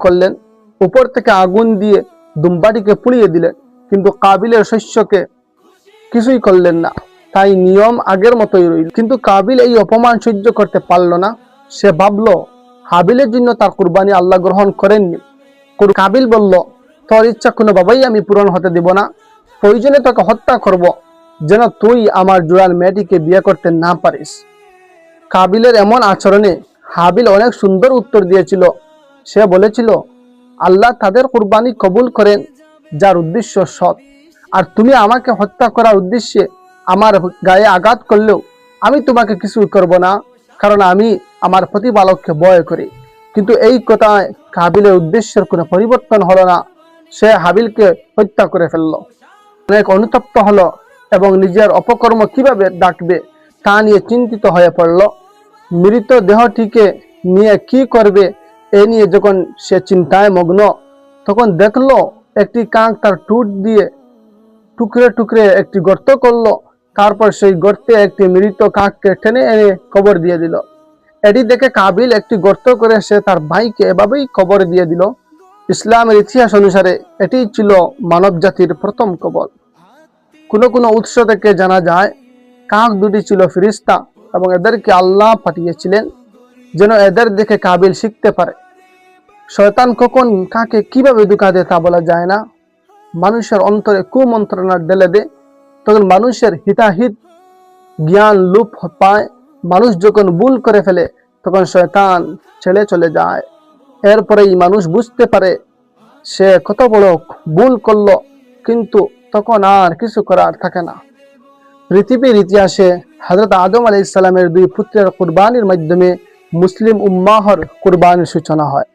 করলেন, উপর থেকে আগুন দিয়ে দুম্বাটিকে পুড়িয়ে দিলেন, কিন্তু কাবিলের শস্যকে কিছুই করলেন না। তাই নিয়ম আগের মতোই রইল। কিন্তু কাবিল এই অপমান সহ্য করতে পারল না। সে ভাবল হাবিলের জন্য তার কুরবানি আল্লাহ গ্রহণ করেননি। কাবিল বলল, তোর ইচ্ছা কোনোভাবেই আমি পূরণ হতে দিব না। প্রয়োজনে তোকে হত্যা করব, যেন তুই আমার জোয়ান মেয়েটিকে বিয়ে করতে না পারিস। কাবিলের এমন আচরণে হাবিল অনেক সুন্দর উত্তর দিয়েছিল। সে বলেছিল, আল্লাহ তাদের কুরবানি কবুল করেন যার উদ্দেশ্য সৎ। আর তুমি আমাকে হত্যা করার উদ্দেশ্যে আমার গায়ে আঘাত করলেও আমি তোমাকে কিছু করব না, কারণ আমি আমার প্রতিপালককে ভয় করি। কিন্তু এই কথায় কাবিলের উদ্দেশ্যের কোনো পরিবর্তন হলো না। সে হাবিলকে হত্যা করে ফেলল। অনেক অনুতপ্ত হলো এবং নিজের অপকর্ম কিভাবে ডাকবে তা নিয়ে চিন্তিত হয়ে পড়ল। মৃত দেহটিকে নিয়ে কি করবে এ নিয়ে যখন সে চিন্তায় মগ্ন, তখন দেখলো একটি কাক তার ঠোঁট দিয়ে টুকরে টুকরে একটি গর্ত করলো। তারপর সেই গর্তে একটি মৃত কাককে টেনে এনে কবর দিয়ে দিল। এটি দেখে কাবিল একটি গর্ত করে সে তার ভাইকে এভাবেই কবর দিয়ে দিল। ইসলামের ইতিহাস অনুসারে এটি ছিল মানব জাতির প্রথম কবর। কোনো কোনো উৎস থেকে জানা যায় কাক দুটি ছিল ফেরেশতা এবং এদেরকে আল্লাহ পাঠিয়েছিলেন যেন এদের দেখে কাবিল শিখতে পারে। শয়তান কখন কাকে কিভাবে ধোঁকা দেয় তা বলা যায় না। মানুষের অন্তরে কুমন্ত্রণা ঢেলে দেয়, তখন মানুষের হিতাহিত জ্ঞান লোপ পায়। মানুষ যখন ভুল করে ফেলে তখন শয়তান ছেড়ে চলে যায়। এরপরেই মানুষ বুঝতে পারে সে কত বড় ভুল করলো, কিন্তু তখন আর কিছু করার থাকে না। পৃথিবীর ইতিহাসে হযরত আদম আলাইহিস সালামের দুই পুত্রের কুরবানির মাধ্যমে মুসলিম উম্মাহর কুরবানির সূচনা হয়।